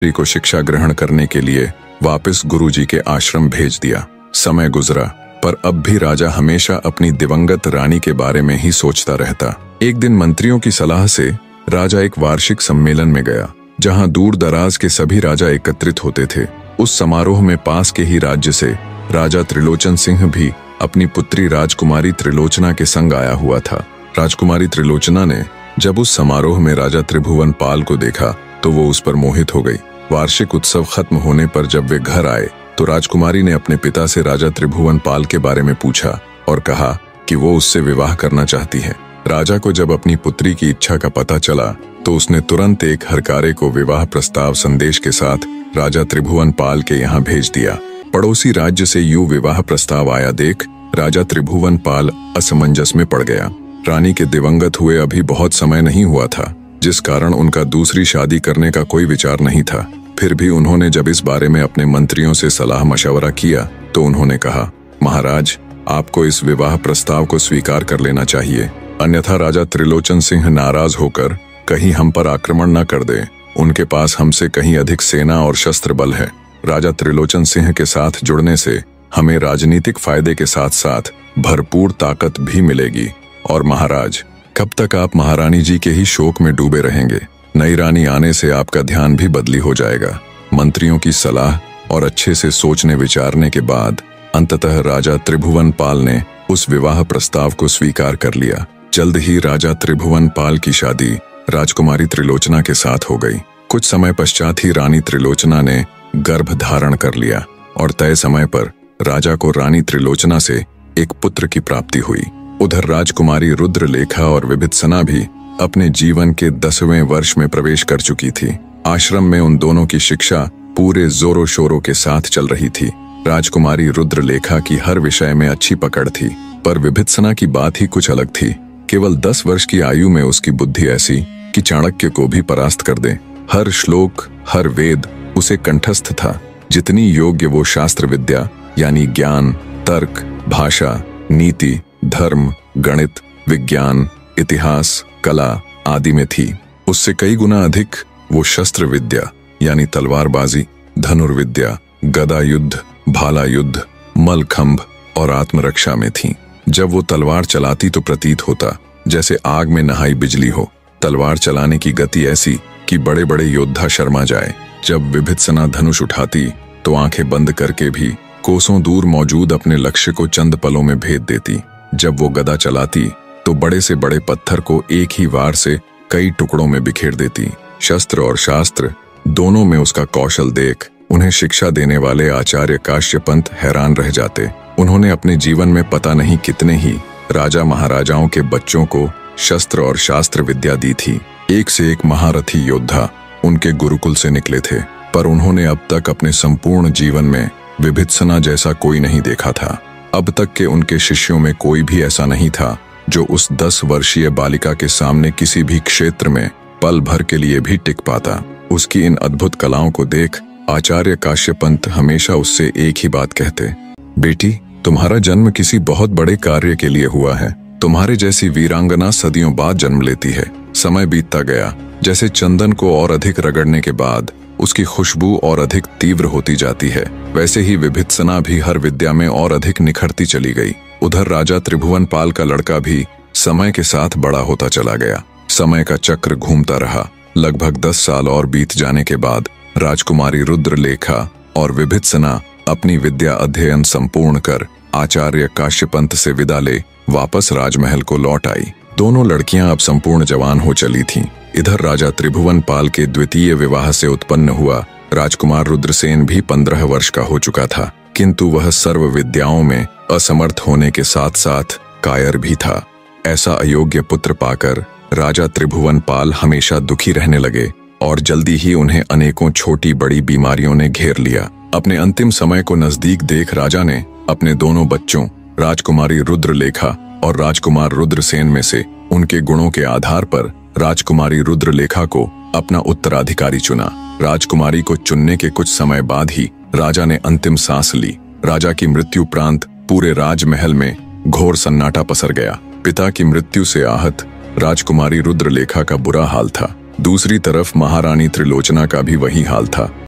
पुत्री को शिक्षा ग्रहण करने के लिए वापस गुरुजी के आश्रम भेज दिया। समय गुजरा, पर अब भी राजा हमेशा अपनी दिवंगत रानी के बारे में ही सोचता रहता। एक दिन मंत्रियों की सलाह से राजा एक वार्षिक सम्मेलन में गया, जहां दूर दराज के सभी राजा एकत्रित होते थे। उस समारोह में पास के ही राज्य से राजा त्रिलोचन सिंह भी अपनी पुत्री राजकुमारी त्रिलोचना के संग आया हुआ था। राजकुमारी त्रिलोचना ने जब उस समारोह में राजा त्रिभुवन पाल को देखा तो वो उस पर मोहित हो गई। वार्षिक उत्सव खत्म होने पर जब वे घर आए तो राजकुमारी ने अपने पिता से राजा त्रिभुवन पाल के बारे में पूछा और कहा कि वो उससे विवाह करना चाहती है। राजा को जब अपनी पुत्री की इच्छा का पता चला तो उसने तुरंत एक हरकारे को विवाह प्रस्ताव संदेश के साथ राजा त्रिभुवन पाल के यहाँ भेज दिया। पड़ोसी राज्य से यूं विवाह प्रस्ताव आया देख राजा त्रिभुवन पाल असमंजस में पड़ गया। रानी के दिवंगत हुए अभी बहुत समय नहीं हुआ था, जिस कारण उनका दूसरी शादी करने का कोई विचार नहीं था। फिर भी उन्होंने जब इस बारे में अपने मंत्रियों से सलाह मशवरा किया तो उन्होंने कहा, महाराज, आपको इस विवाह प्रस्ताव को स्वीकार कर लेना चाहिए, अन्यथा राजा त्रिलोचन सिंह नाराज होकर कहीं हम पर आक्रमण न कर दे। उनके पास हमसे कहीं अधिक सेना और शस्त्र बल है। राजा त्रिलोचन सिंह के साथ जुड़ने से हमें राजनीतिक फायदे के साथ साथ भरपूर ताकत भी मिलेगी। और महाराज, कब तक आप महारानी जी के ही शोक में डूबे रहेंगे? नई रानी आने से आपका ध्यान भी बदली हो जाएगा। मंत्रियों की सलाह और अच्छे से सोचने विचारने के बाद अंततः राजा त्रिभुवन पाल ने उस विवाह प्रस्ताव को स्वीकार कर लिया। जल्द ही राजा त्रिभुवन पाल की शादी राजकुमारी त्रिलोचना के साथ हो गई। कुछ समय पश्चात ही रानी त्रिलोचना ने गर्भ धारण कर लिया और तय समय पर राजा को रानी त्रिलोचना से एक पुत्र की प्राप्ति हुई। उधर राजकुमारी रुद्रलेखा और विभित्सना भी अपने जीवन के 10वें वर्ष में प्रवेश कर चुकी थी। आश्रम में उन दोनों की शिक्षा पूरे जोरों शोरों के साथ चल रही थी। राजकुमारी रुद्रलेखा की हर विषय में अच्छी पकड़ थी, पर विभित्सना की बात ही कुछ अलग थी। केवल 10 वर्ष की आयु में उसकी बुद्धि ऐसी कि चाणक्य को भी परास्त कर दे। हर श्लोक, हर वेद उसे कंठस्थ था। जितनी योग्य वो शास्त्र विद्या यानी ज्ञान, तर्क, भाषा, नीति, धर्म, गणित, विज्ञान, इतिहास, कला आदि में थी, उससे कई गुना अधिक वो शस्त्र विद्या यानी तलवारबाजी, धनुर्विद्या, गदा युद्ध, भाला युद्ध, मलखंभ और आत्मरक्षा में थी। जब वो तलवार चलाती तो प्रतीत होता जैसे आग में नहाई बिजली हो। तलवार चलाने की गति ऐसी कि बड़े बड़े योद्धा शर्मा जाए। जब विभित्सना धनुष उठाती तो आंखें बंद करके भी कोसों दूर मौजूद अपने लक्ष्य को चंद पलों में भेद देती। जब वो गदा चलाती तो बड़े से बड़े पत्थर को एक ही वार से कई टुकड़ों में बिखेर देती। शस्त्र और शास्त्र दोनों में उसका कौशल देख उन्हें शिक्षा देने वाले आचार्य काश्यपंत हैरान रह जाते। उन्होंने अपने जीवन में पता नहीं कितने ही राजा महाराजाओं के बच्चों को शस्त्र और शास्त्र विद्या दी थी। एक से एक महारथी योद्धा उनके गुरुकुल से निकले थे, पर उन्होंने अब तक अपने संपूर्ण जीवन में विभित्सना जैसा कोई नहीं देखा था। अब तक के उनके शिष्यों में कोई भी ऐसा नहीं था जो उस 10 वर्षीय बालिका के सामने किसी भी क्षेत्र में पल भर के लिए भी टिक पाता। उसकी इन अद्भुत कलाओं को देख आचार्य काश्यपंत हमेशा उससे एक ही बात कहते, बेटी, तुम्हारा जन्म किसी बहुत बड़े कार्य के लिए हुआ है। तुम्हारे जैसी वीरांगना सदियों बाद जन्म लेती है। समय बीतता गया, जैसे चंदन को और अधिक रगड़ने के बाद उसकी खुशबू और अधिक तीव्र होती जाती है, वैसे ही विभित्सना भी हर विद्या में और अधिक निखरती चली गई। उधर राजा त्रिभुवन पाल का लड़का भी समय के साथ बड़ा होता चला गया। समय का चक्र घूमता रहा। लगभग 10 साल और बीत जाने के बाद राजकुमारी रुद्रलेखा और विभित्सना अपनी विद्या अध्ययन संपूर्ण कर आचार्य काश्यपंत से विदा ले वापस राजमहल को लौट आई। दोनों लड़कियां अब संपूर्ण जवान हो चली थीं। इधर राजा त्रिभुवन पाल के द्वितीय विवाह से उत्पन्न हुआ राजकुमार रुद्रसेन भी 15 वर्ष का हो चुका था, किंतु वह सर्व विद्याओं में असमर्थ होने के साथ साथ कायर भी था। ऐसा अयोग्य पुत्र पाकर राजा त्रिभुवन पाल हमेशा दुखी रहने लगे और जल्दी ही उन्हें अनेकों छोटी बड़ी बीमारियों ने घेर लिया। अपने अंतिम समय को नजदीक देख राजा ने अपने दोनों बच्चों राजकुमारी रुद्रलेखा और राजकुमार रुद्रसेन में से उनके गुणों के आधार पर राजकुमारी रुद्रलेखा को अपना उत्तराधिकारी चुना। राजकुमारी को चुनने के कुछ समय बाद ही राजा ने अंतिम सांस ली। राजा की मृत्यु उपरांत पूरे राजमहल में घोर सन्नाटा पसर गया। पिता की मृत्यु से आहत राजकुमारी रुद्रलेखा का बुरा हाल था। दूसरी तरफ महारानी त्रिलोचना का भी वही हाल था।